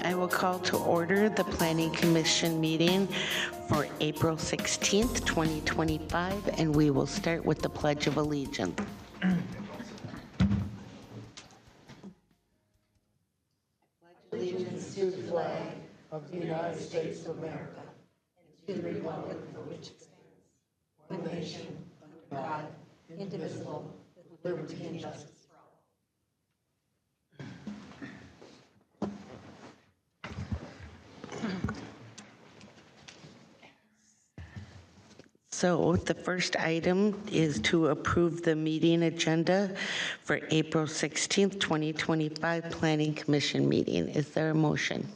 I will call to order the Planning Commission meeting for April 16th, 2025, and we will start with the Pledge of Allegiance. Allegiance to the flag of the United States of America and to the republic for which it stands, one nation, under God, indivisible, with liberty and justice for all. So the first item is to approve the meeting agenda for April 16th, 2025 Planning Commission meeting. Is there a motion?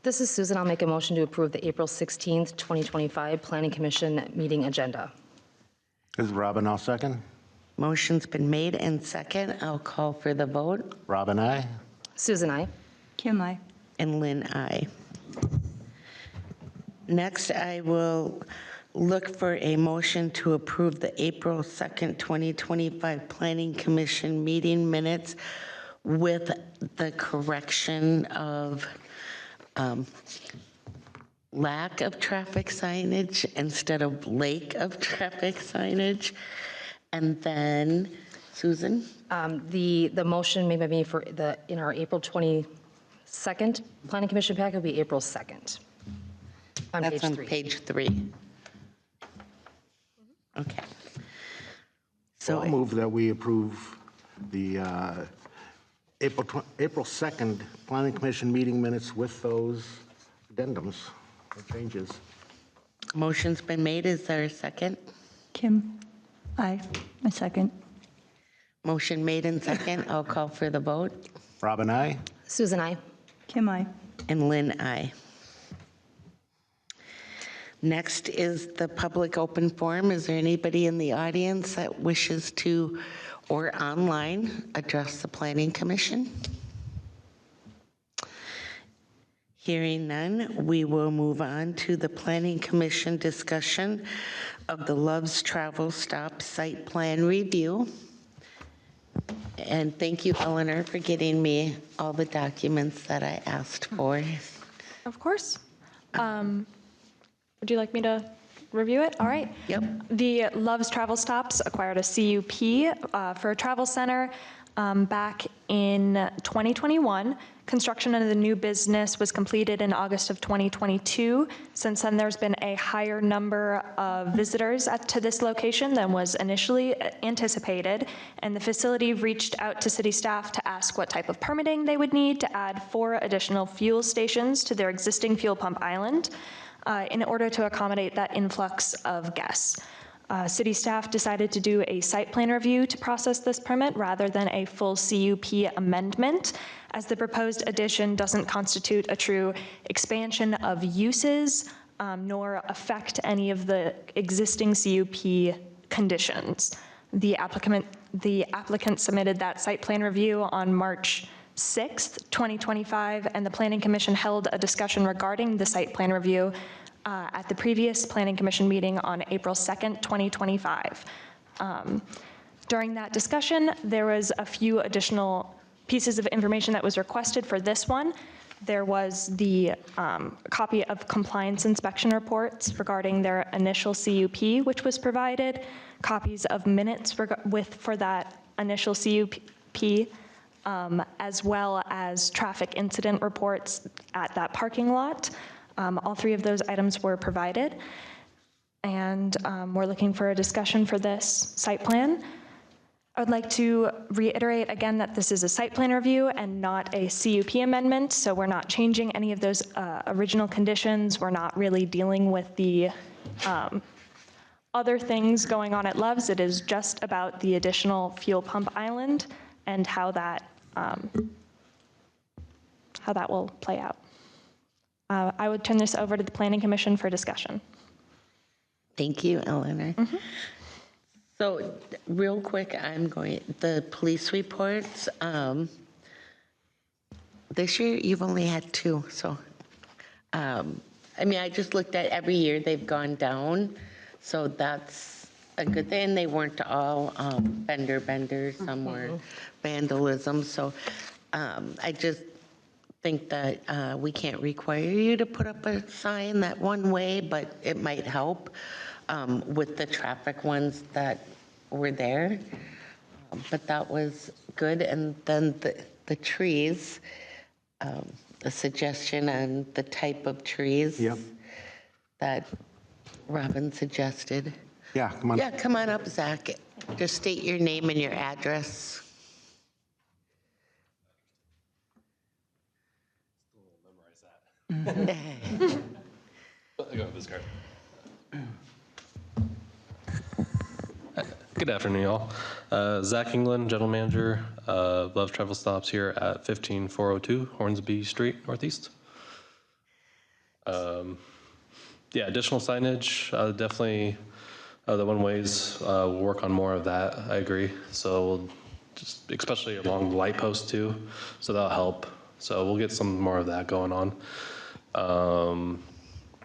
This is Susan. I'll make a motion to approve the April 16th, 2025 Planning Commission meeting agenda. This is Robin, I'll second. Motion's been made and second. I'll call for the vote. Robin, aye. Susan, aye. Kim, aye. And Lynn, aye. Next, I will look for a motion to approve the April 2nd, 2025 Planning Commission meeting minutes with the correction of lack of traffic signage instead of lake of traffic signage. And then, Susan? The motion made by me for in our April 22nd Planning Commission packet will be April 2nd. On That's page on 3. page 3. Okay. So I'll move that we approve the April 2nd Planning Commission meeting minutes with those addendums or changes. Motion's been made. Is there a second? Kim, aye. A second. Motion made and second. I'll call for the vote. Robin, aye. Susan, aye. Kim, aye. And Lynn, aye. Next is the public open forum. Is there anybody in the audience that wishes to, or online, address the Planning Commission? Hearing none, we will move on to the Planning Commission discussion of the Love's Travel Stop site plan review. And thank you, Eleanor, for getting me all the documents that I asked for. Of course. Would you like me to review it? All right. Yep. The Love's Travel Stops acquired a CUP for a travel center back in 2021. Construction of the new business was completed in August of 2022. Since then, there's been a higher number of visitors to this location than was initially anticipated, and the facility reached out to city staff to ask what type of permitting they would need to add 4 additional fuel stations to their existing fuel pump island in order to accommodate that influx of guests. City staff decided to do a site plan review to process this permit rather than a full CUP amendment, as the proposed addition doesn't constitute a true expansion of uses nor affect any of the existing CUP conditions. The applicant submitted that site plan review on March 6th, 2025, and the Planning Commission held a discussion regarding the site plan review at the previous Planning Commission meeting on April 2nd, 2025. During that discussion, there was a few additional pieces of information that was requested for this one. There was the copy of compliance inspection reports regarding their initial CUP, which was provided, copies of minutes for that initial CUP, as well as traffic incident reports at that parking lot. All 3 of those items were provided, and we're looking for a discussion for this site plan. I would like to reiterate again that this is a site plan review and not a CUP amendment, so we're not changing any of those original conditions. We're not really dealing with the other things going on at Love's. It is just about the additional fuel pump island and how that will play out. I would turn this over to the Planning Commission for discussion. Thank you, Eleanor. Mm-hmm. So real quick, the police reports, this year you've only had 2. So, I mean, I just looked at every year they've gone down. So that's a good thing. They weren't all benders, some were vandalism. So I just think that we can't require you to put up a sign that one way, but it might help with the traffic ones that were there. But that was good. And then the trees, the suggestion on the type of trees Yep. that Robin suggested. Yeah, come on. Yeah, come on up, Zach. Just state your name and your address. Good afternoon, y'all. Zach England, General Manager of Love Travel Stops here at 15402 Hornsby Street, Northeast. Yeah, additional signage, definitely the one-ways, we'll work on more of that, I agree. So we'll just, especially along the light posts too, so that'll help. So we'll get some more of that going on.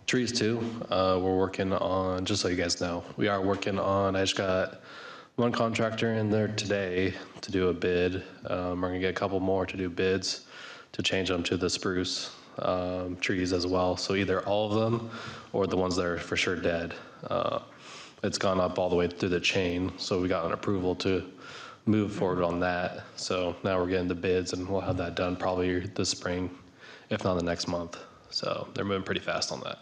Trees too, we're working on, just so you guys know, we are working on, I just got one contractor in there today to do a bid. We're gonna get a couple more to do bids to change them to the spruce trees as well. So either all of them or the ones that are for sure dead. It's gone up all the way through the chain, so we got an approval to move forward on that. So now we're getting the bids and we'll have that done probably this spring, if not the next month. So they're moving pretty fast on that.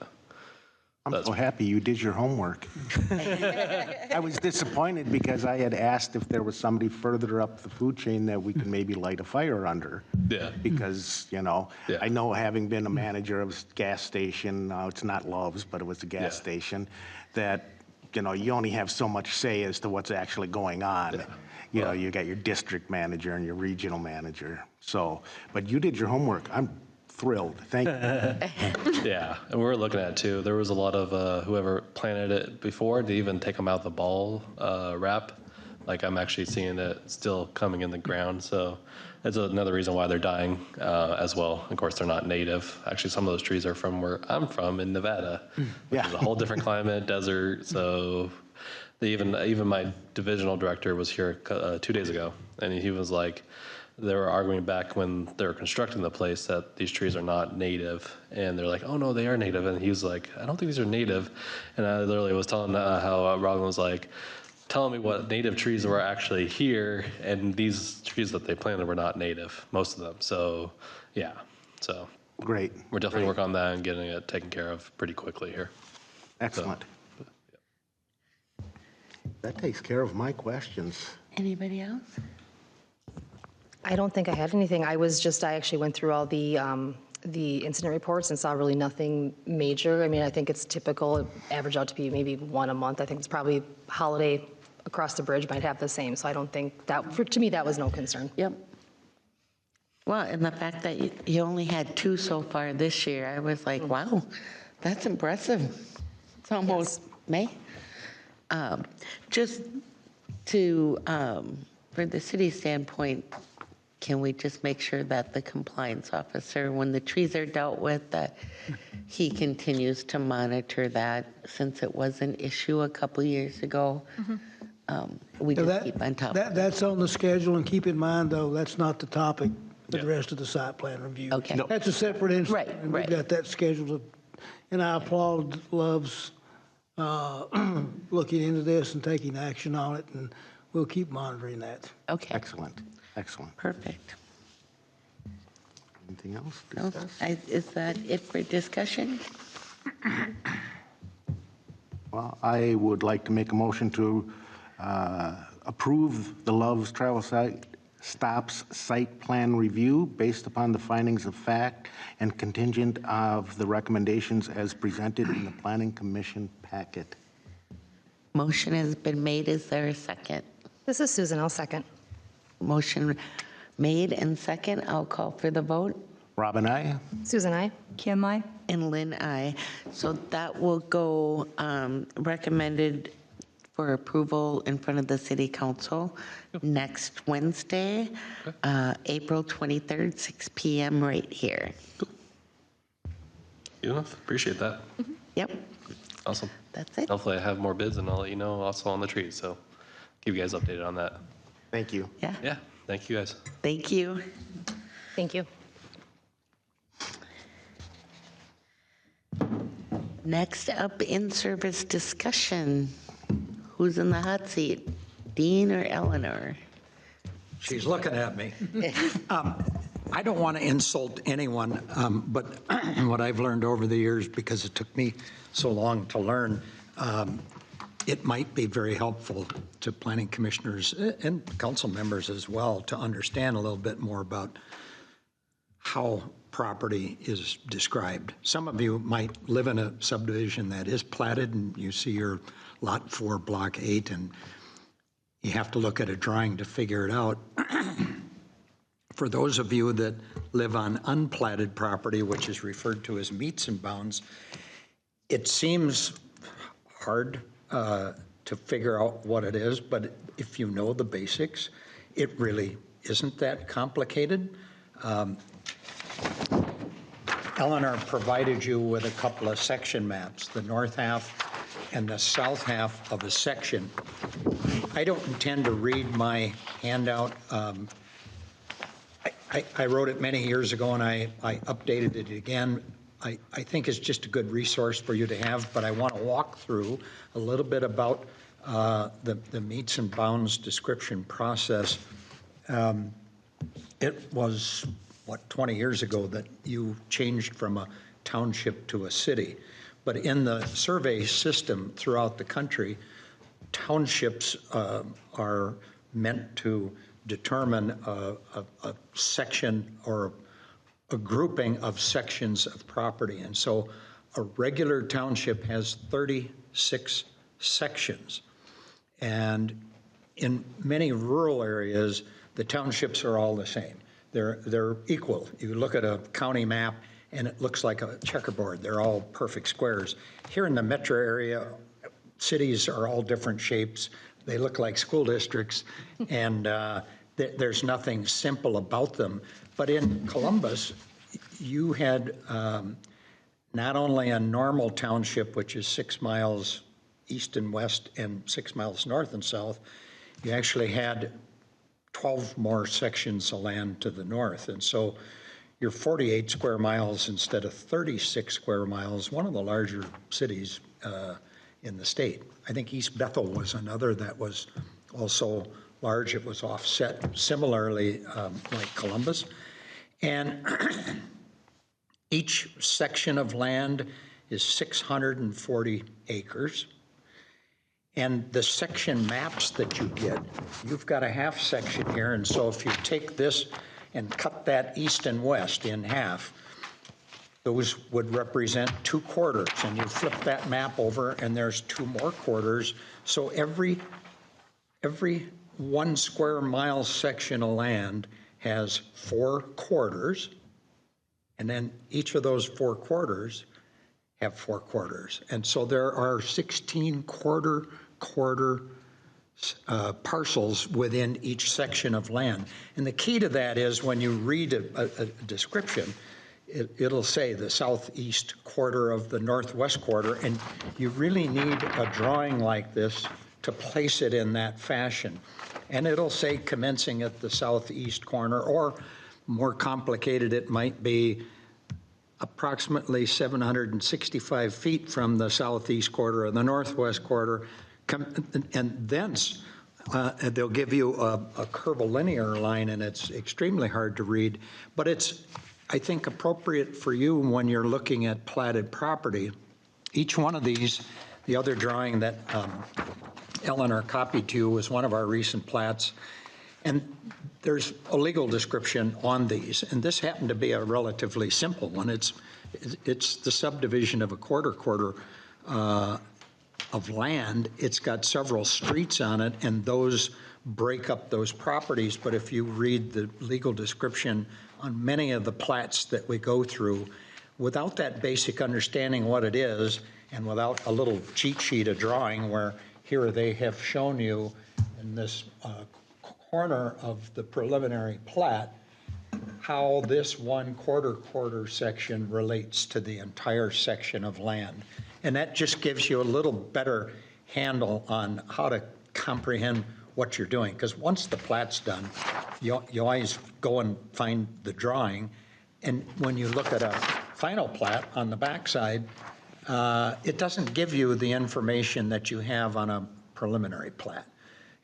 I'm so happy you did your homework. I was disappointed because I had asked if there was somebody further up the food chain that we could maybe light a fire under. Yeah. Because, you know, Yeah. I know having been a manager of a gas station, it's not Love's, but it was a gas Yeah. station, that, you know, you only have so much say as to what's actually going on. Yeah. You know, you got your district manager and your regional manager. So, but you did your homework. I'm thrilled. Thank you. Yeah, and we were looking at it too. There was a lot of whoever planted it before to even take them out the ball wrap. Like I'm actually seeing it still coming in the ground. So that's another reason why they're dying as well. Of course, they're not native. Actually, some of those trees are from where I'm from in Nevada, which Yeah. is a whole different climate, desert. So they even my divisional director was here 2 days ago, and he was like, they were arguing back when they were constructing the place that these trees are not native. And they're like, oh no, they are native. And he was like, I don't think these are native. And I literally was telling how Robin was like, telling me what native trees were actually here. And these trees that they planted were not native, most of them. So yeah, so Great. we're definitely working on that and getting it taken care of pretty quickly here. Excellent. That takes care of my questions. Anybody else? I don't think I had anything. I actually went through all the incident reports and saw really nothing major. I mean, I think it's typical, it averaged out to be maybe one a month. I think it's probably holiday across the bridge might have the same. So I don't think that, to me, that was no concern. Yep. Well, and the fact that you only had 2 so far this year, I was like, wow, that's impressive. It's almost May. Just to, for the city standpoint, can we just make sure that the compliance officer, when the trees are dealt with, that he continues to monitor that, since it was an issue a couple years ago? We just keep on top of it. That's on the schedule, and keep in mind, though, that's not the topic for the rest of the site plan review. Okay. No. That's a separate incident. Right, and right. We've got that scheduled, and I applaud Love's looking into this and taking action on it, and we'll keep monitoring that. Okay, Excellent. Excellent. perfect. Anything else to No, discuss? Is that it for discussion? Well, I would like to make a motion to approve the Love's Travel Stops site plan review based upon the findings of fact and contingent of the recommendations as presented in the Planning Commission packet. Motion has been made. Is there a second? This is Susan, I'll second. Motion made and second. I'll call for the vote. Robin, aye? Susan, I. Kim, I. And Lynn, aye. So that will go recommended for approval in front of the city council next Wednesday, April 23rd, 6 p.m. right here. Good enough. Appreciate that. Yep, Awesome. that's it. Hopefully I have more bids and I'll let you know also on the trees. So keep you guys updated on that. Thank you. Yeah, Yeah, thank you guys. thank you. Thank you. Next up, in-service discussion. Who's in the hot seat, Dean or Eleanor? She's looking at me. I don't want to insult anyone, but what I've learned over the years, because it took me so long to learn, it might be very helpful to planning commissioners and council members as well to understand a little bit more about how property is described. Some of you might live in a subdivision that is platted and you see your lot 4, block 8, and you have to look at a drawing to figure it out. For those of you that live on unplatted property, which is referred to as meets and bounds, it seems hard to figure out what it is, but if you know the basics, it really isn't that complicated. Eleanor provided you with a couple of section maps, the north half and the south half of a section. I don't intend to read my handout. I wrote it many years ago and I updated it again. I think it's just a good resource for you to have, but I want to walk through a little bit about the meets and bounds description process. It was, 20 years ago that you changed from a township to a city. But in the survey system throughout the country, townships are meant to determine a section or a grouping of sections of property. And so a regular township has 36 sections. And in many rural areas, the townships are all the same. They're equal. You look at a county map and it looks like a checkerboard. They're all perfect squares. Here in the metro area, cities are all different shapes. They look like school districts, and there's nothing simple about them. But in Columbus, you had not only a normal township, which is 6 miles east and west and 6 miles north and south, you actually had 12 more sections of land to the north. And so you're 48 square miles instead of 36 square miles, one of the larger cities in the state. I think East Bethel was another that was also large. It was offset similarly like Columbus. And each section of land is 640 acres. And the section maps that you get, you've got a half section here. And so if you take this and cut that east and west in half, those would represent 2 quarters. And you flip that map over and there's 2 more quarters. So every 1 square mile section of land has 4 quarters. And then each of those 4 quarters have 4 quarters. And so there are 16 quarter parcels within each section of land. And the key to that is when you read a description, it'll say the southeast quarter of the northwest quarter, and you really need a drawing like this to place it in that fashion. And it'll say commencing at the southeast corner, or more complicated, it might be approximately 765 feet from the southeast quarter or the northwest quarter, and thence they'll give you a curvilinear line, and it's extremely hard to read, but it's, I think, appropriate for you when you're looking at platted property. Each one of these, the other drawing that Eleanor copied to you was one of our recent plats, and there's a legal description on these, and this happened to be a relatively simple one. It's the subdivision of a quarter of land. It's got several streets on it, and those break up those properties. But if you read the legal description on many of the plats that we go through, without that basic understanding what it is, and without a little cheat sheet, a drawing where here they have shown you in this corner of the preliminary plat how this 1 quarter section relates to the entire section of land. And that just gives you a little better handle on how to comprehend what you're doing. Because once the plat's done, you always go and find the drawing. And when you look at a final plat on the backside, it doesn't give you the information that you have on a preliminary plat.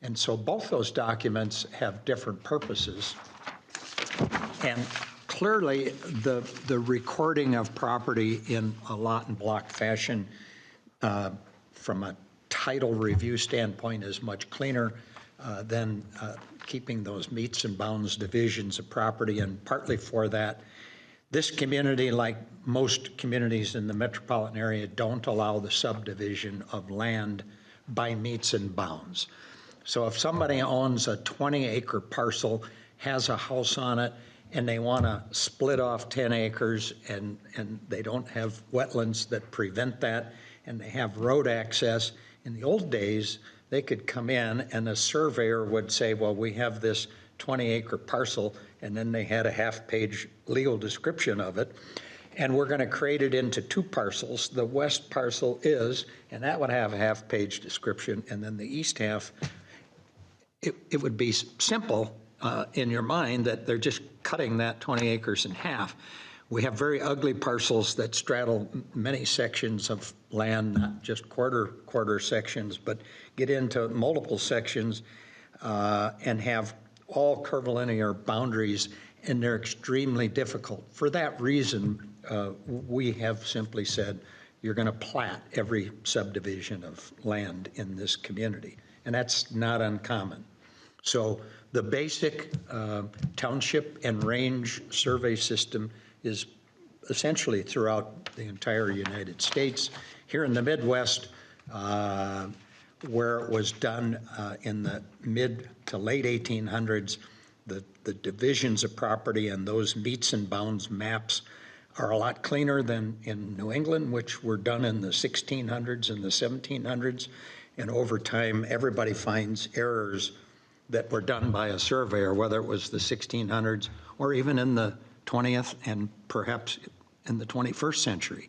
And so both those documents have different purposes. And clearly, the recording of property in a lot and block fashion from a title review standpoint is much cleaner than keeping those meets and bounds divisions of property. And partly for that, this community, like most communities in the metropolitan area, don't allow the subdivision of land by meets and bounds. So if somebody owns a 20-acre parcel, has a house on it, and they want to split off 10 acres, and they don't have wetlands that prevent that, and they have road access, in the old days, they could come in and a surveyor would say, well, we have this 20-acre parcel, and then they had a half-page legal description of it, and we're going to create it into 2 parcels. The west parcel is, and that would have a half-page description, and then the east half, it would be simple in your mind that they're just cutting that 20 acres in half. We have very ugly parcels that straddle many sections of land, not just quarter sections, but get into multiple sections and have all curvilinear boundaries, and they're extremely difficult. For that reason, we have simply said, you're going to plat every subdivision of land in this community, and that's not uncommon. So the basic township and range survey system is essentially throughout the entire United States. Here in the Midwest, where it was done in the mid to late 1800s, the divisions of property and those meets and bounds maps are a lot cleaner than in New England, which were done in the 1600s and the 1700s. And over time, everybody finds errors that were done by a surveyor, whether it was the 1600s or even in the 20th and perhaps in the 21st century.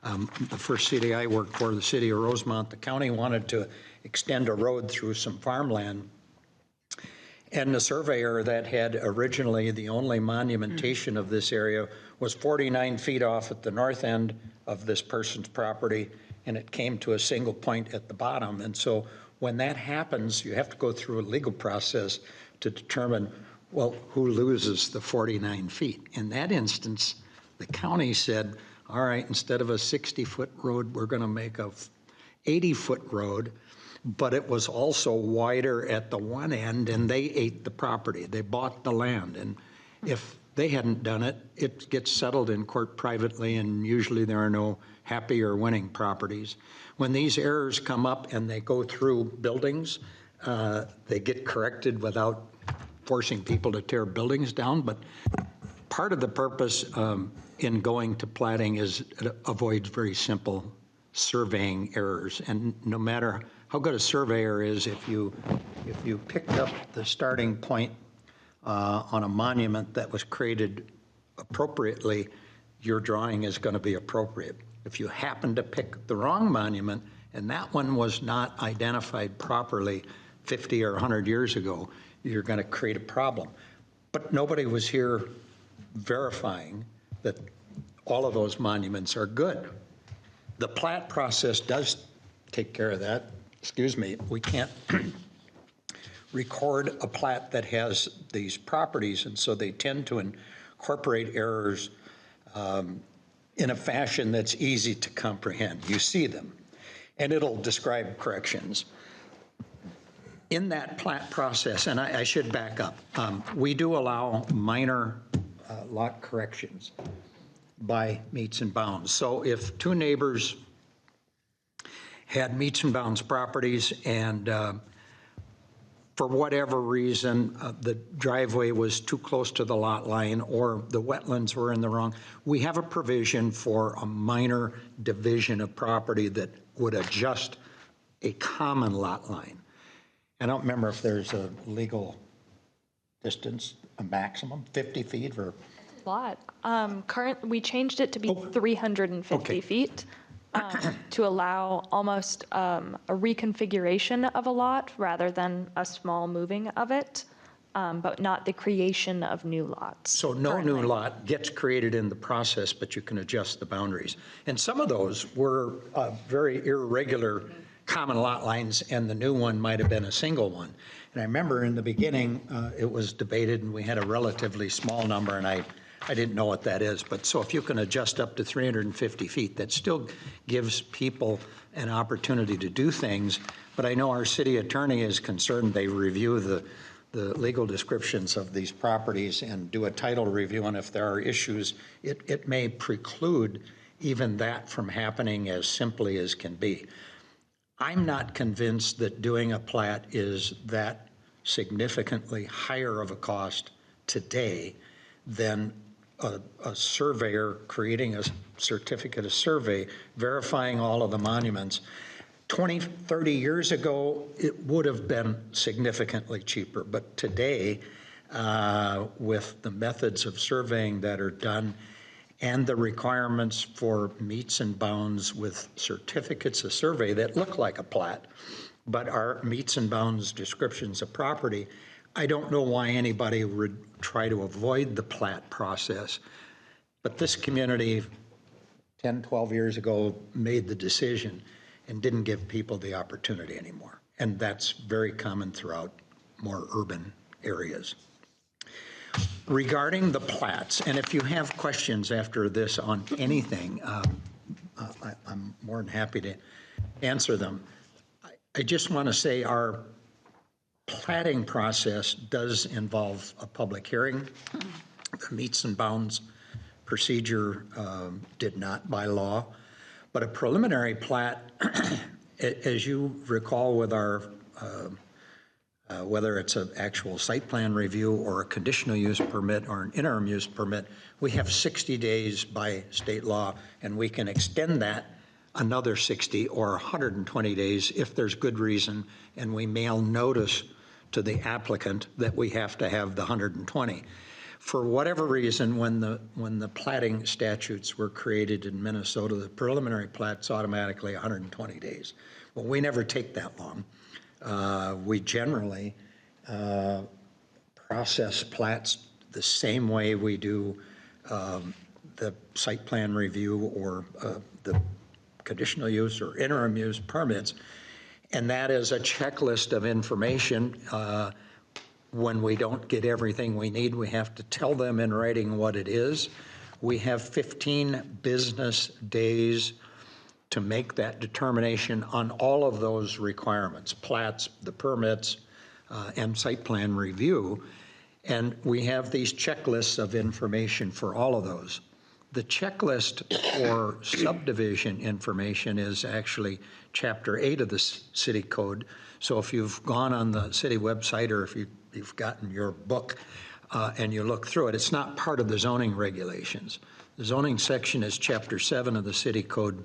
The first city I worked for, the city of Rosemont, the county wanted to extend a road through some farmland. And the surveyor that had originally the only monumentation of this area was 49 feet off at the north end of this person's property, and it came to a single point at the bottom. And so when that happens, you have to go through a legal process to determine, well, who loses the 49 feet? In that instance, the county said, all right, instead of a 60-foot road, we're going to make a 80-foot road, but it was also wider at the one end, and they ate the property. They bought the land, and if they hadn't done it, it gets settled in court privately, and usually there are no happy or winning properties. When these errors come up and they go through buildings, they get corrected without forcing people to tear buildings down. But part of the purpose in going to platting is it avoids very simple surveying errors. And no matter how good a surveyor is, if you picked up the starting point on a monument that was created appropriately, your drawing is going to be appropriate. If you happen to pick the wrong monument and that one was not identified properly 50 or 100 years ago, you're going to create a problem. But nobody was here verifying that all of those monuments are good. The plat process does take care of that. Excuse me, we can't record a plat that has these properties, and so they tend to incorporate errors in a fashion that's easy to comprehend. You see them, and it'll describe corrections. In that plat process, and I should back up, we do allow minor lot corrections by meets and bounds. So if 2 neighbors had meets and bounds properties and for whatever reason, the driveway was too close to the lot line or the wetlands were in the wrong, we have a provision for a minor division of property that would adjust a common lot line. I don't remember if there's a legal distance, a maximum, 50 feet or? Lot. We changed it to be 350 feet to allow almost a reconfiguration of a lot rather than a small moving of it. but not the creation of new lots. So no new currently. lot gets created in the process, but you can adjust the boundaries. And some of those were very irregular common lot lines, and the new one might have been a single one. And I remember in the beginning, it was debated, and we had a relatively small number, and I didn't know what that is. But so if you can adjust up to 350 feet, that still gives people an opportunity to do things. But I know our city attorney is concerned they review the legal descriptions of these properties and do a title review, and if there are issues, it may preclude even that from happening as simply as can be. I'm not convinced that doing a plat is that significantly higher of a cost today than a surveyor creating a certificate of survey, verifying all of the monuments. 20, 30 years ago, it would have been significantly cheaper. But today, with the methods of surveying that are done and the requirements for meets and bounds with certificates of survey that look like a plat, but are meets and bounds descriptions of property, I don't know why anybody would try to avoid the plat process. But this community 10, 12 years ago made the decision and didn't give people the opportunity anymore. And that's very common throughout more urban areas. Regarding the plats, and if you have questions after this on anything, I'm more than happy to answer them. I just want to say our platting process does involve a public hearing. The meets and bounds procedure did not by law. But a preliminary plat, as you recall with our, whether it's an actual site plan review or a conditional use permit or an interim use permit, we have 60 days by state law, and we can extend that another 60 or 120 days if there's good reason, and we mail notice to the applicant that we have to have the 120. For whatever reason, when the platting statutes were created in Minnesota, the preliminary plat's automatically 120 days. Well, we never take that long. We generally process plats the same way we do the site plan review or the conditional use or interim use permits, and that is a checklist of information. When we don't get everything we need, we have to tell them in writing what it is. We have 15 business days to make that determination on all of those requirements, plats, the permits, and site plan review. And we have these checklists of information for all of those. The checklist for subdivision information is actually Chapter 8 of the City Code. So if you've gone on the city website or if you've gotten your book and you look through it, it's not part of the zoning regulations. The zoning section is Chapter 7 of the City Code,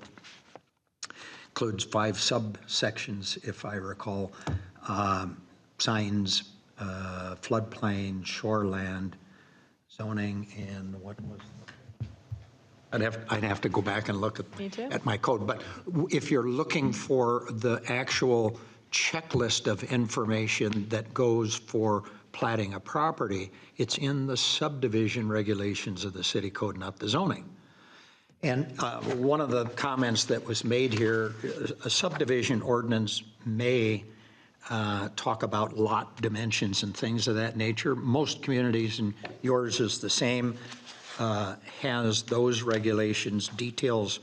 includes 5 subsections, if I recall, signs, floodplain, shoreland, zoning, and what was I'd have to go back and look at my code. But if you're looking for the actual checklist of information that goes for platting a property, it's in the subdivision regulations of the city code, not the zoning. And one of the comments that was made here, a subdivision ordinance may talk about lot dimensions and things of that nature. Most communities, and yours is the same, has those regulations, details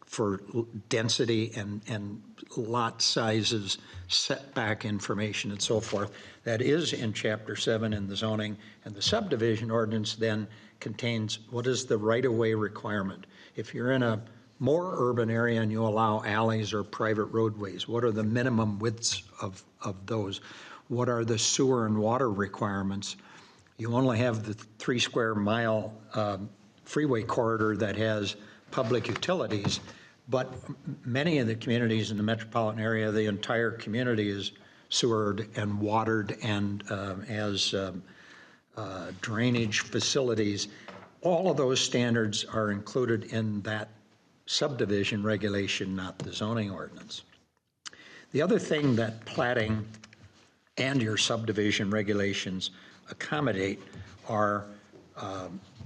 for density and lot sizes, setback information, and so forth. That is in Chapter 7 in the zoning, and the subdivision ordinance then contains what is the right-of-way requirement. If you're in a more urban area and you allow alleys or private roadways, what are the minimum widths of those? What are the sewer and water requirements? You only have the 3 square mile freeway corridor that has public utilities, but many of the communities in the metropolitan area, the entire community is sewered and watered and has drainage facilities. All of those standards are included in that subdivision regulation, not the zoning ordinance. The other thing that platting and your subdivision regulations accommodate are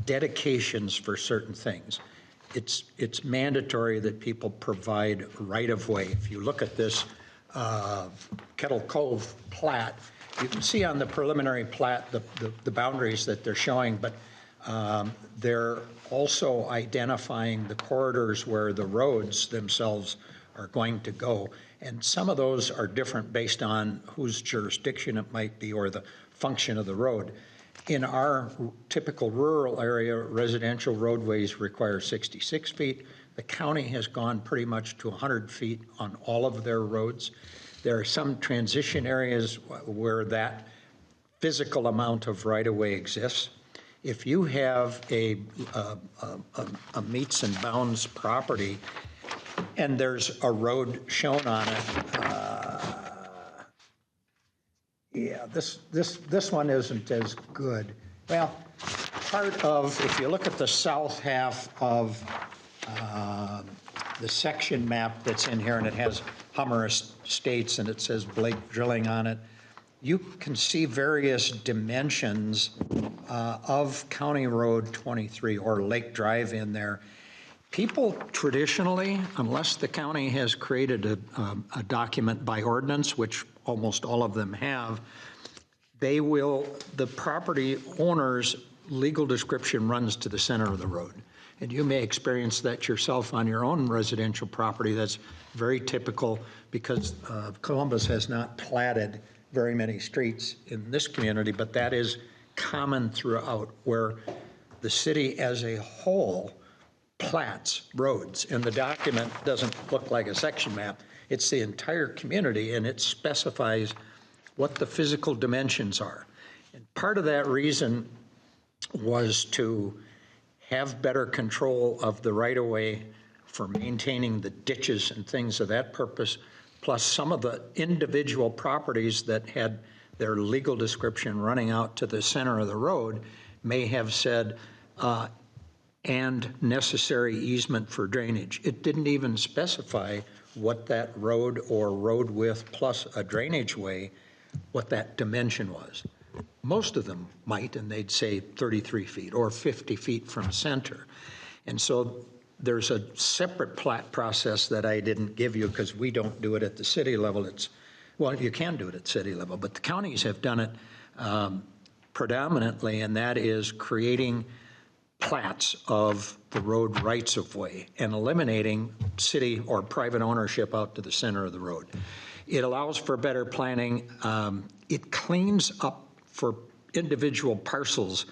dedications for certain things. It's mandatory that people provide right-of-way. If you look at this Kettle Cove plat, you can see on the preliminary plat the boundaries that they're showing, but they're also identifying the corridors where the roads themselves are going to go. And some of those are different based on whose jurisdiction it might be or the function of the road. In our typical rural area, residential roadways require 66 feet. The county has gone pretty much to 100 feet on all of their roads. There are some transition areas where that physical amount of right-of-way exists. If you have a meets and bounds property and there's a road shown on it, yeah, this one isn't as good. Well, part of, if you look at the south half of the section map that's in here, and it has Hummer Estates and it says Blake Drilling on it, you can see various dimensions of County Road 23 or Lake Drive in there. People traditionally, unless the county has created a document by ordinance, which almost all of them have, the property owner's legal description runs to the center of the road. And you may experience that yourself on your own residential property. That's very typical because Columbus has not platted very many streets in this community, but that is common throughout, where the city as a whole plats roads, and the document doesn't look like a section map. It's the entire community, and it specifies what the physical dimensions are. And part of that reason was to have better control of the right-of-way for maintaining the ditches and things of that purpose, plus some of the individual properties that had their legal description running out to the center of the road may have said, and necessary easement for drainage. It didn't even specify what that road or road width plus a drainage way, what that dimension was. Most of them might, and they'd say 33 feet or 50 feet from center. And so there's a separate plat process that I didn't give you because we don't do it at the city level. Well, you can do it at city level, but the counties have done it predominantly, and that is creating plats of the road rights of way and eliminating city or private ownership out to the center of the road. It allows for better planning. It cleans up for individual parcels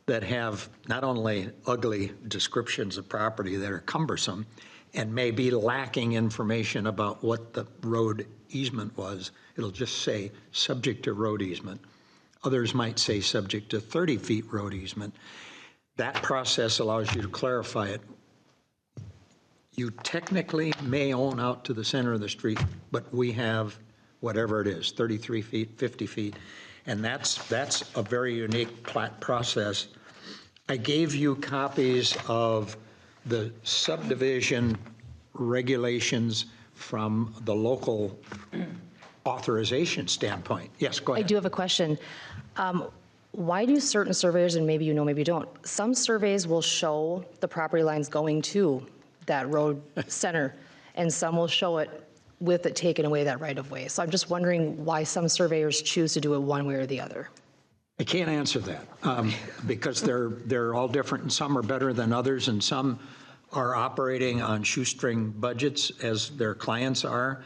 that have not only ugly descriptions of property that are cumbersome and may be lacking information about what the road easement was. It'll just say subject to road easement. Others might say subject to 30 feet road easement. That process allows you to clarify it. You technically may own out to the center of the street, but we have whatever it is, 33 feet, 50 feet, and that's a very unique plat process. I gave you copies of the subdivision regulations from the local authorization standpoint. Yes, go ahead. I do have a question. Why do certain surveyors, and maybe you know, maybe you don't, some surveys will show the property lines going to that road center, and some will show it with it taken away, that right of way. So I'm just wondering why some surveyors choose to do it one way or the other. I can't answer that because they're all different, and some are better than others, and some are operating on shoestring budgets as their clients are,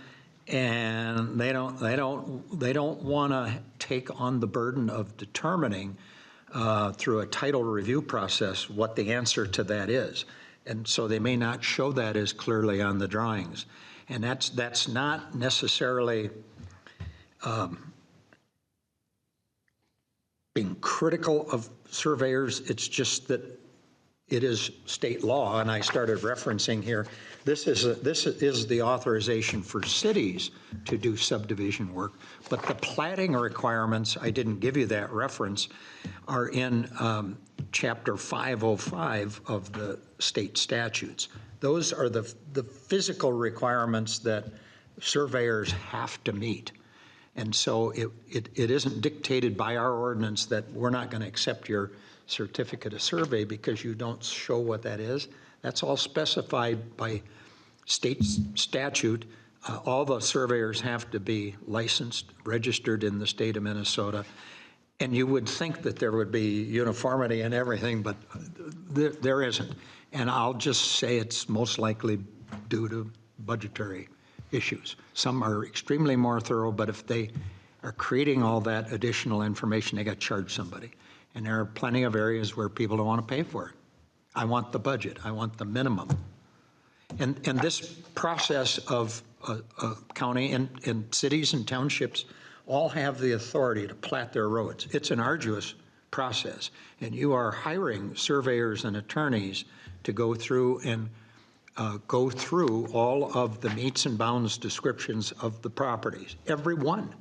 and they don't want to take on the burden of determining through a title review process what the answer to that is, and so they may not show that as clearly on the drawings, and that's not necessarily being critical of surveyors. It's just that it is state law, and I started referencing here, this is the authorization for cities to do subdivision work, but the platting requirements, I didn't give you that reference, are in Chapter 505 of the state statutes. Those are the physical requirements that surveyors have to meet. And so it isn't dictated by our ordinance that we're not going to accept your certificate of survey because you don't show what that is. That's all specified by state statute. All the surveyors have to be licensed, registered in the state of Minnesota. And you would think that there would be uniformity in everything, but there isn't. And I'll just say it's most likely due to budgetary issues. Some are extremely more thorough, but if they are creating all that additional information, they got to charge somebody. And there are plenty of areas where people don't want to pay for it. I want the budget. I want the minimum. And this process of county and cities and townships all have the authority to plat their roads. It's an arduous process. And you are hiring surveyors and attorneys to go through and go through all of the meets and bounds descriptions of the properties, every one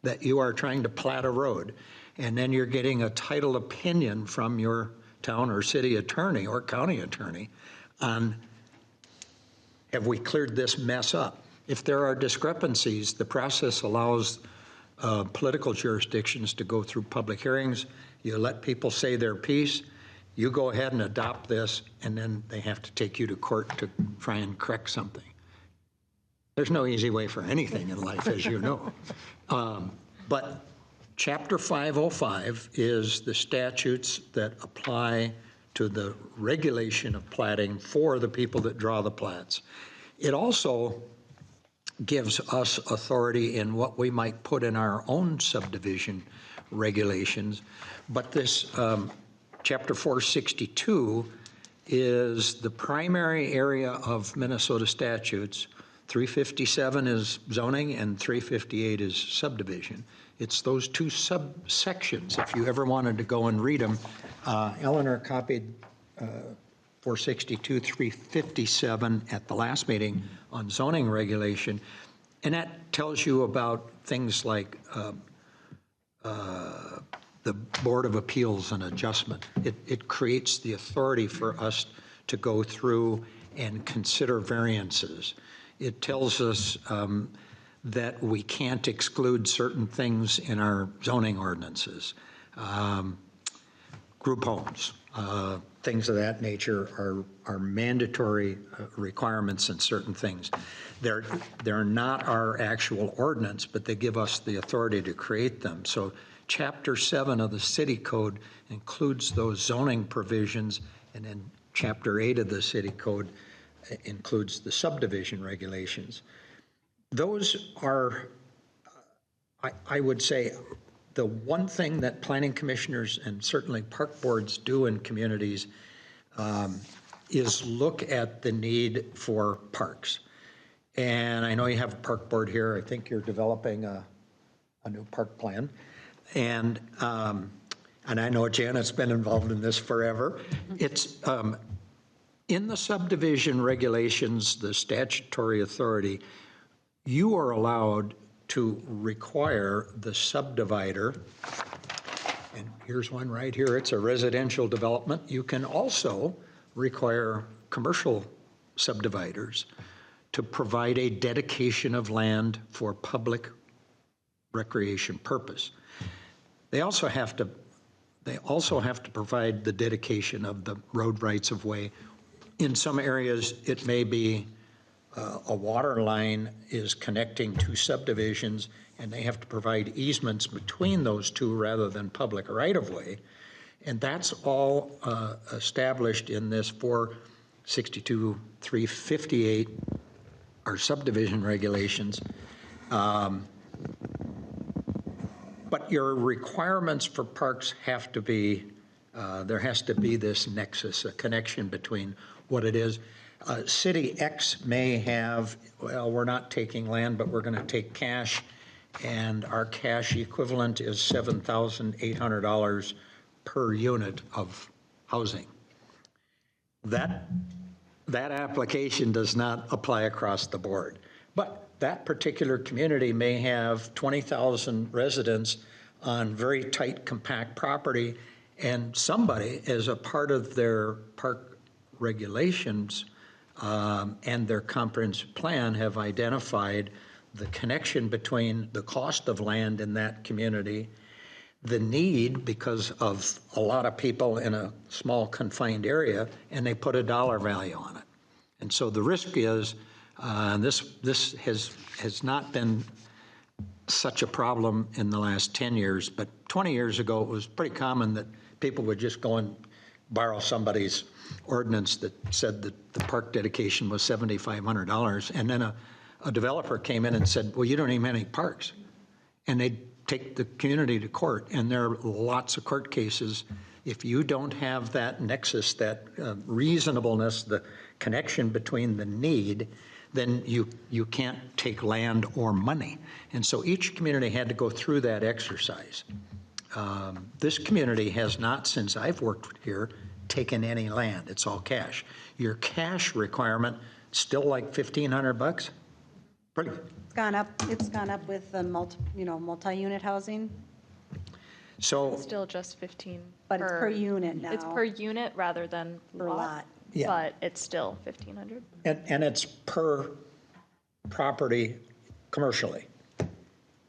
that you are trying to plat a road. And then you're getting a title opinion from your town or city attorney or county attorney on, have we cleared this mess up? If there are discrepancies, the process allows political jurisdictions to go through public hearings. You let people say their piece. You go ahead and adopt this, and then they have to take you to court to try and correct something. There's no easy way for anything in life, as you know. But Chapter 505 is the statutes that apply to the regulation of platting for the people that draw the plats. It also gives us authority in what we might put in our own subdivision regulations. But this Chapter 462 is the primary area of Minnesota statutes. 357 is zoning and 358 is subdivision. It's those two subsections. If you ever wanted to go and read them, Eleanor copied 462, 357 at the last meeting on zoning regulation, and that tells you about things like the Board of Appeals and Adjustment. It creates the authority for us to go through and consider variances. It tells us that we can't exclude certain things in our zoning ordinances. Group homes, things of that nature are mandatory requirements in certain things. They're not our actual ordinance, but they give us the authority to create them. So Chapter 7 of the City Code includes those zoning provisions, and then Chapter 8 of the City Code includes the subdivision regulations. Those are, I would say, the one thing that planning commissioners and certainly park boards do in communities is look at the need for parks. And I know you have a park board here. I think you're developing a new park plan. And I know Janet's been involved in this forever. It's in the subdivision regulations, the statutory authority, you are allowed to require the subdivider, and here's one right here, it's a residential development. You can also require commercial subdividers to provide a dedication of land for public recreation purpose. They also have to provide the dedication of the road rights of way. In some areas, it may be a water line is connecting two subdivisions, and they have to provide easements between those two rather than public right-of-way. And that's all established in this 462, 358, our subdivision regulations. But your requirements for parks have to be, there has to be this nexus, a connection between what it is. City X may have, well, we're not taking land, but we're going to take cash, and our cash equivalent is $7,800 per unit of housing. That application does not apply across the board. But that particular community may have 20,000 residents on very tight, compact property, and somebody, as a part of their park regulations and their comprehensive plan, have identified the connection between the cost of land in that community, the need because of a lot of people in a small confined area, and they put a dollar value on it. And so the risk is, this has not been such a problem in the last 10 years, but 20 years ago, it was pretty common that people would just go and borrow somebody's ordinance that said that the park dedication was $7,500, and then a developer came in and said, well, you don't even have any parks. And they'd take the community to court, and there are lots of court cases. If you don't have that nexus, that reasonableness, the connection between the need, then you can't take land or money. And so each community had to go through that exercise. This community has not, since I've worked here, taken any land. It's all cash. Your cash requirement, still like $1,500? Pretty good. It's gone up with the multi-unit housing, So, Still just 15 but it's per unit now. It's per unit rather than Per lot. Yeah. but it's still 1,500. and it's per property commercially.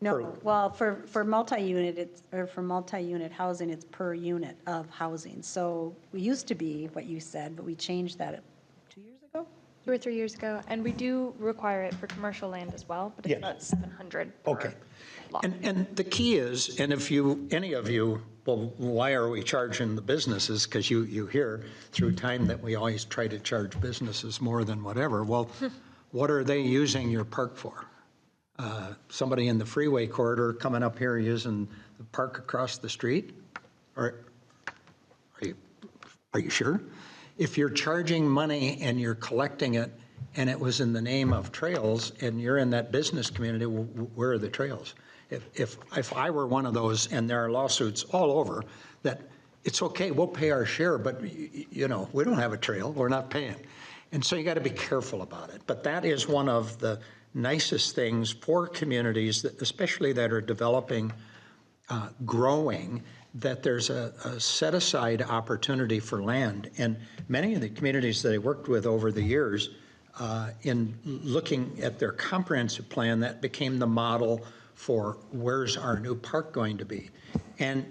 No, well, for multi-unit, for multi-unit housing, it's per unit of housing. So we used to be what you said, but we changed that 2 years ago? 2 or 3 years ago, and we do require it for commercial land as well, but it's Yes. about 700 per Okay. lot. And the key is, and if any of you, well, why are we charging the businesses? Because you hear through time that we always try to charge businesses more than whatever. Well, what are they using your park for? Somebody in the freeway corridor coming up here using the park across the street? Or are you sure? If you're charging money and you're collecting it and it was in the name of trails and you're in that business community, where are the trails? If I were one of those, and there are lawsuits all over, that it's okay, we'll pay our share, but we don't have a trail, we're not paying. And so you got to be careful about it. But that is one of the nicest things for communities, that, especially that are developing, growing, that there's a set-aside opportunity for land. And many of the communities that I worked with over the years, in looking at their comprehensive plan, that became the model for where's our new park going to be. And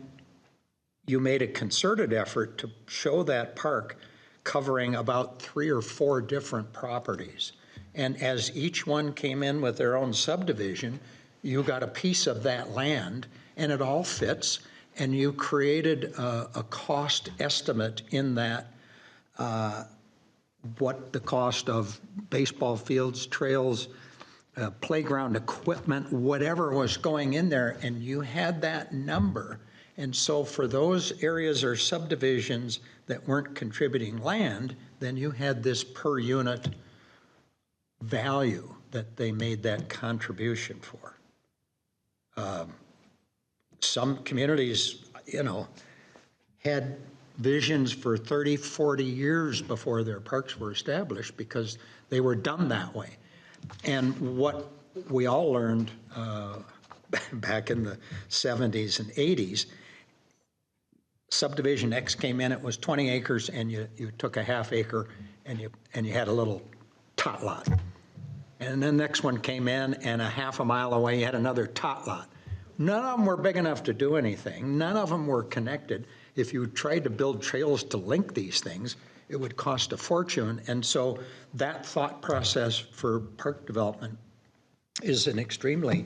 you made a concerted effort to show that park covering about 3 or 4 different properties. And as each one came in with their own subdivision, you got a piece of that land, and it all fits. And you created a cost estimate in that, what the cost of baseball fields, trails, playground equipment, whatever was going in there, and you had that number. And so for those areas or subdivisions that weren't contributing land, then you had this per unit value that they made that contribution for. Some communities, had visions for 30, 40 years before their parks were established because they were done that way. And what we all learned back in the 70s and 80s, subdivision X came in, it was 20 acres, and you took a half acre and you had a little tot lot. And then the next one came in, and a half a mile away you had another tot lot. None of them were big enough to do anything. None of them were connected. If you tried to build trails to link these things, it would cost a fortune. And so that thought process for park development is an extremely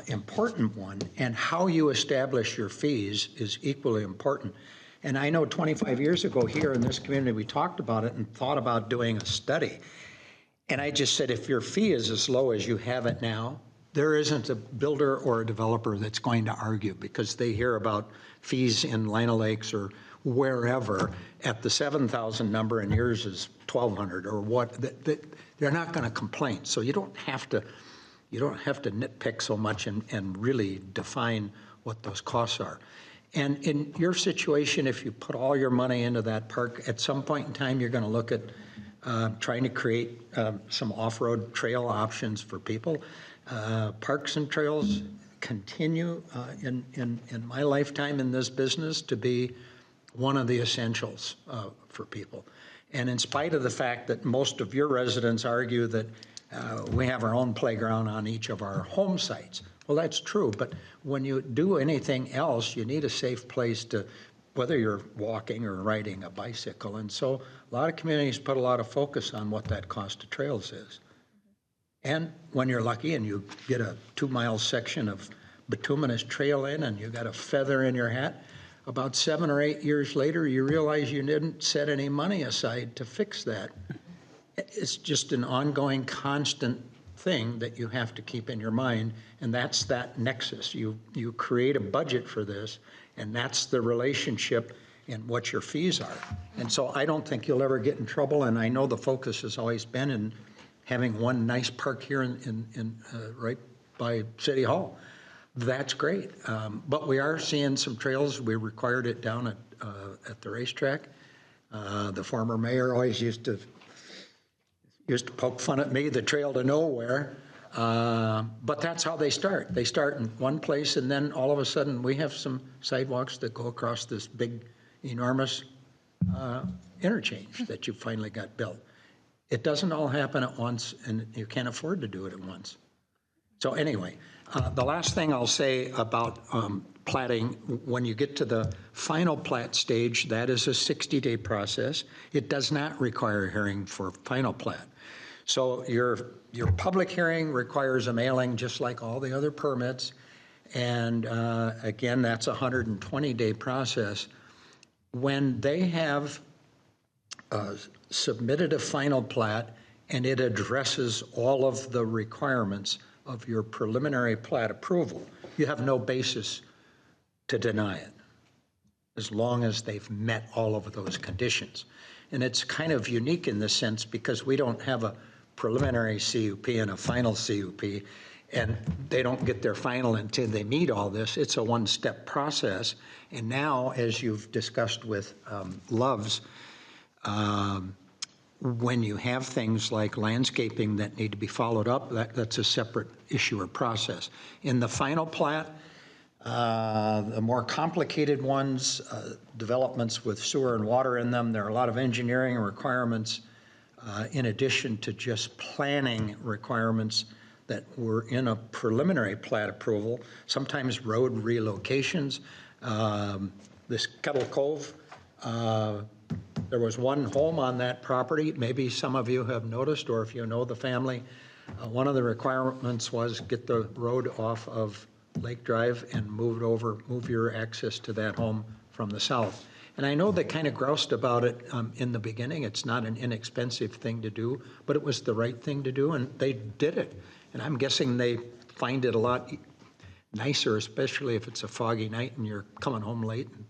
important one. And how you establish your fees is equally important. And I know 25 years ago here in this community, we talked about it and thought about doing a study. And I just said, if your fee is as low as you have it now, there isn't a builder or a developer that's going to argue, because they hear about fees in Lino Lakes or wherever at the 7,000 number and yours is 1,200 or what. They're not going to complain. So you don't have to nitpick so much and really define what those costs are. And in your situation, if you put all your money into that park, at some point in time, you're going to look at trying to create some off-road trail options for people. Parks and trails continue in my lifetime in this business to be one of the essentials for people. And in spite of the fact that most of your residents argue that We have our own playground on each of our home sites. Well, that's true, but when you do anything else, you need a safe place to, whether you're walking or riding a bicycle. And so a lot of communities put a lot of focus on what that cost of trails is. And when you're lucky and you get a 2-mile section of bituminous trail in and you got a feather in your hat, about 7 or 8 years later, you realize you didn't set any money aside to fix that. It's just an ongoing, constant thing that you have to keep in your mind, and that's that nexus. You create a budget for this, and that's the relationship in what your fees are. And so I don't think you'll ever get in trouble, and I know the focus has always been in having one nice park here in right by City Hall. That's great, but we are seeing some trails. We required it down at the racetrack. The former mayor always used to poke fun at me, the trail to nowhere. But that's how they start. They start in one place, and then all of a sudden we have some sidewalks that go across this big, enormous interchange that you finally got built. It doesn't all happen at once, and you can't afford to do it at once. So anyway, the last thing I'll say about platting, when you get to the final plat stage, that is a 60-day process. It does not require a hearing for final plat. So your public hearing requires a mailing just like all the other permits. And again, that's a 120-day process. When they have submitted a final plat and it addresses all of the requirements of your preliminary plat approval, you have no basis to deny it, as long as they've met all of those conditions. And it's kind of unique in this sense because we don't have a preliminary CUP and a final CUP, and they don't get their final until they meet all this. It's a one-step process. And now, as you've discussed with Loves, when you have things like landscaping that need to be followed up, that's a separate issue or process. In the final plat, the more complicated ones, developments with sewer and water in them, there are a lot of engineering requirements in addition to just planning requirements that were in a preliminary plat approval, sometimes road relocations. This Kettle Cove, there was one home on that property. Maybe some of you have noticed, or if you know the family, one of the requirements was get the road off of Lake Drive and move your access to that home from the south. And I know they kind of groused about it in the beginning. It's not an inexpensive thing to do, but it was the right thing to do, and they did it. And I'm guessing they find it a lot nicer, especially if it's a foggy night and you're coming home late and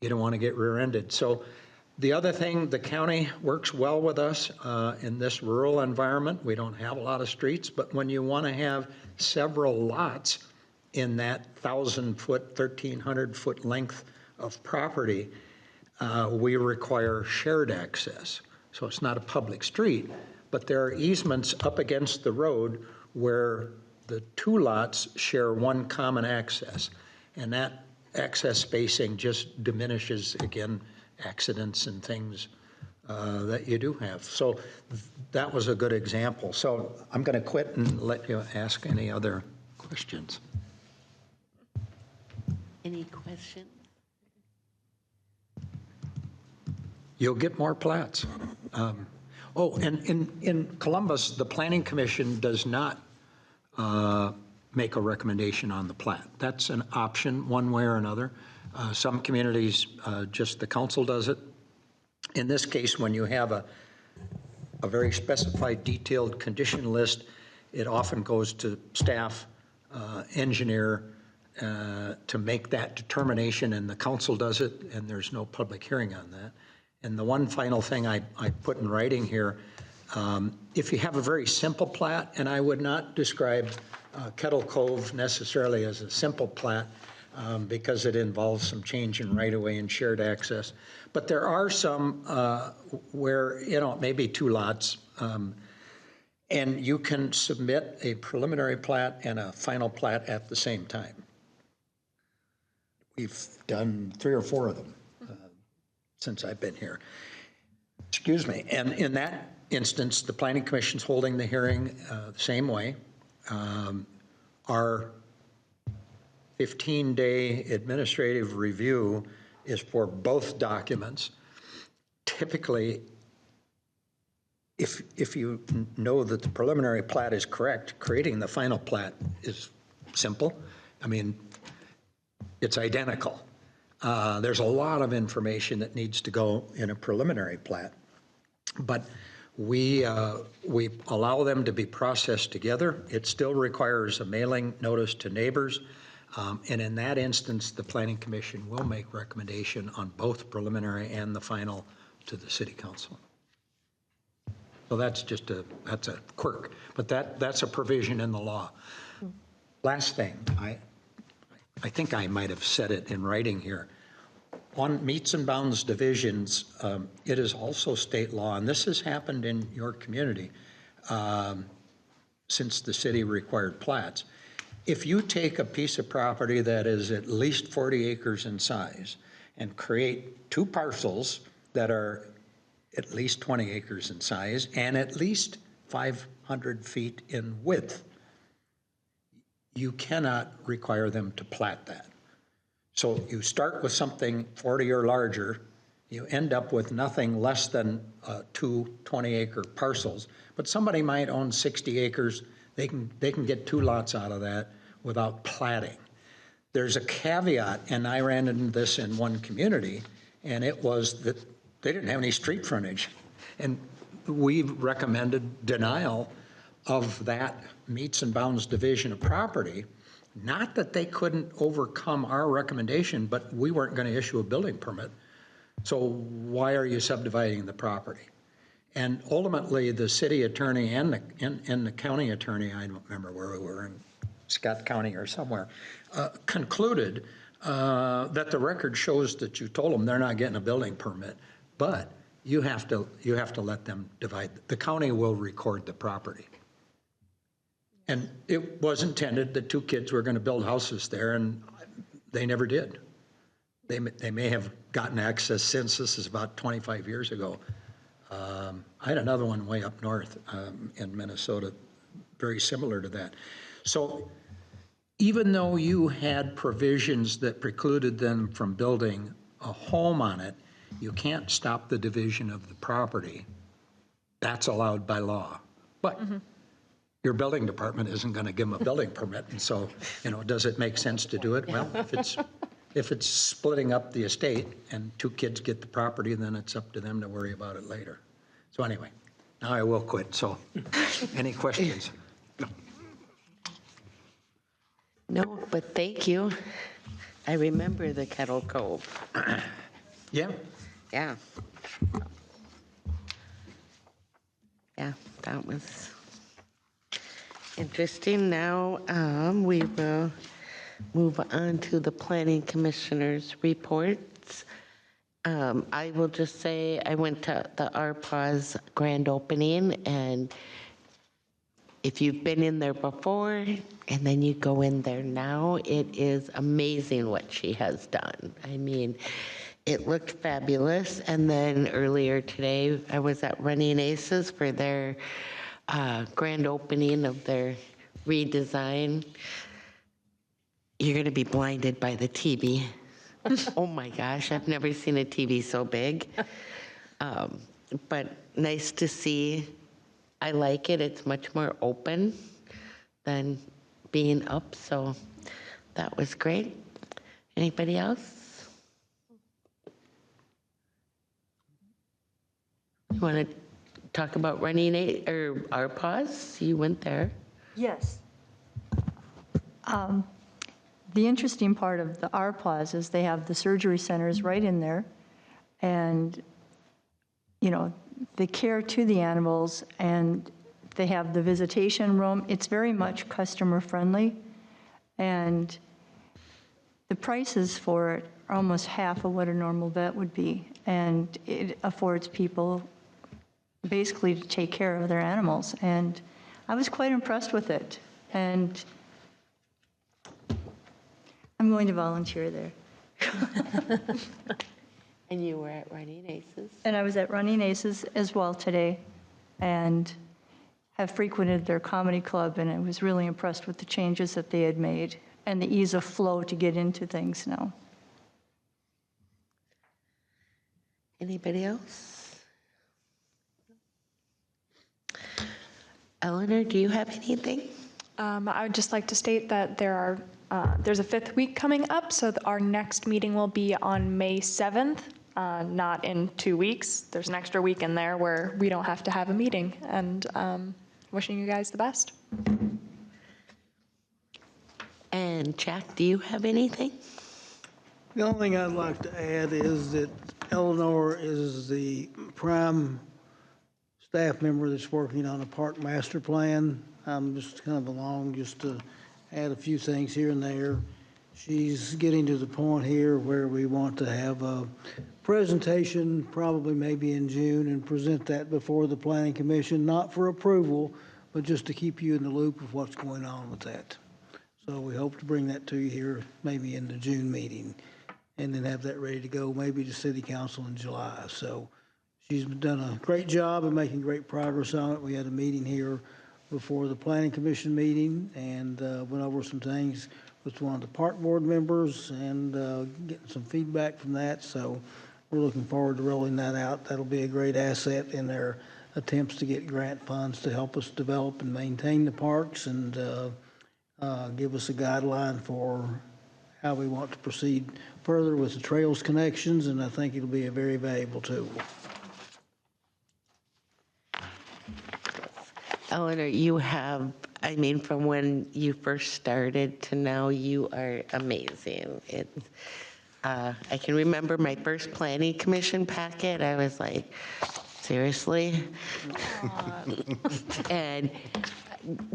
you don't want to get rear-ended. So the other thing, the county works well with us in this rural environment. We don't have a lot of streets, but when you want to have several lots in that 1,000-foot, 1,300-foot length of property, we require shared access. So it's not a public street, but there are easements up against the road where the two lots share one common access. And that access spacing just diminishes, again, accidents and things that you do have. So that was a good example. So I'm going to quit and let you ask any other questions. Any questions? You'll get more plats. Oh, and in Columbus, the Planning Commission does not make a recommendation on the plat. That's an option one way or another. Some communities, just the council does it. In this case, when you have a very specified, detailed condition list, it often goes to staff, engineer, to make that determination, and the council does it, and there's no public hearing on that. And the one final thing I put in writing here, if you have a very simple plat, and I would not describe Kettle Cove necessarily as a simple plat because it involves some change in right-of-way and shared access, but there are some where, maybe two lots, and you can submit a preliminary plat and a final plat at the same time. We've done 3 or 4 of them since I've been here. Excuse me. And in that instance, the Planning Commission's holding the hearing the same way. Our 15-day administrative review is for both documents. Typically, if you know that the preliminary plat is correct, creating the final plat is simple. I mean, it's identical. There's a lot of information that needs to go in a preliminary plat, but we allow them to be processed together. It still requires a mailing notice to neighbors, and in that instance, the Planning Commission will make recommendation on both preliminary and the final to the City Council. So that's just that's a quirk, but that's a provision in the law. Last thing, I think I might have said it in writing here. On meets and bounds divisions, it is also state law, and this has happened in your community since the city required plats. If you take a piece of property that is at least 40 acres in size and create two parcels that are at least 20 acres in size and at least 500 feet in width, you cannot require them to plat that. So you start with something 40 or larger, you end up with nothing less than two 20-acre parcels, but somebody might own 60 acres, they can get two lots out of that without platting. There's a caveat, and I ran into this in one community, and it was that they didn't have any street frontage. And we recommended denial of that meets and bounds division of property. Not that they couldn't overcome our recommendation, but we weren't going to issue a building permit. So why are you subdividing the property? And ultimately, the city attorney and the county attorney, I don't remember where we were, in Scott County or somewhere, concluded that the record shows that you told them they're not getting a building permit, but you have to let them divide. The county will record the property. And it was intended that two kids were going to build houses there, and they never did. They may have gotten access since. This is about 25 years ago. I had another one way up north in Minnesota, very similar to that. So even though you had provisions that precluded them from building a home on it, you can't stop the division of the property. That's allowed by law. But your building department isn't going to give them a building permit. And so, does it make sense to do it? Well, if it's splitting up the estate and two kids get the property, then it's up to them to worry about it later. So anyway, now I will quit. So any questions? No, but thank you. I remember the Kettle Cove. Yeah. Yeah. Yeah, that was interesting. Now we will move on to the Planning Commissioner's reports. I will just say I went to the ARPA's grand opening, and if you've been in there before and then you go in there now, it is amazing what she has done. I mean, it looked fabulous. And then earlier today, I was at Running Aces for their grand opening of their redesign. You're going to be blinded by the TV. Oh my gosh, I've never seen a TV so big. But nice to see. I like it. It's much more open than being up, so that was great. Anybody else? You want to talk about Running or our pause? You went there. Yes. The interesting part of the ARPAWS is they have the surgery centers right in there, and, the care to the animals, and they have the visitation room. It's very much customer friendly, and the prices for it are almost half of what a normal vet would be, and it affords people basically to take care of their animals, and I was quite impressed with it, and I'm going to volunteer there. And you were at Running Aces. And I was at Running Aces as well today, and have frequented their comedy club, and I was really impressed with the changes that they had made and the ease of flow to get into things now. Anybody else? Eleanor, do you have anything? I would just like to state that there's a 5th week coming up, so our next meeting will be on May 7th, not in 2 weeks. There's an extra week in there where we don't have to have a meeting, and wishing you guys the best. And Jack, do you have anything? The only thing I'd like to add is that Eleanor is the prime staff member that's working on a park master plan. I'm just kind of along just to add a few things here and there. She's getting to the point here where we want to have a presentation, probably maybe in June, and present that before the Planning Commission, not for approval, but just to keep you in the loop of what's going on with that. So we hope to bring that to you here maybe in the June meeting, and then have that ready to go maybe to City Council in July. So she's done a great job of making great progress on it. We had a meeting here before the Planning Commission meeting and went over some things with one of the park board members and getting some feedback from that. So we're looking forward to rolling that out. That'll be a great asset in their attempts to get grant funds to help us develop and maintain the parks and give us a guideline for how we want to proceed further with the trails connections, and I think it'll be a very valuable tool. Eleanor, you have, I mean, from when you first started to now, you are amazing. I can remember my first planning commission packet. I was like, seriously? And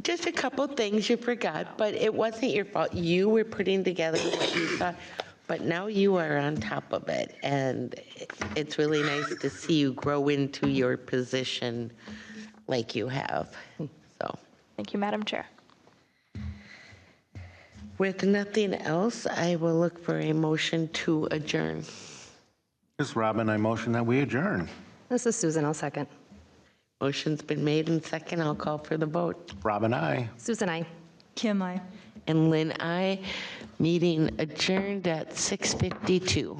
just a couple things you forgot, but it wasn't your fault. You were putting together what you thought, but now you are on top of it. And it's really nice to see you grow into your position like you have. So, Thank you, Madam Chair. with nothing else, I will look for a motion to adjourn. This is Robin. I motion that we adjourn. This is Susan, I'll second. Motion's been made and second. I'll call for the vote. Robin, aye. Susan, I. Kim, I. And Lynn, aye. Meeting adjourned at 6:52.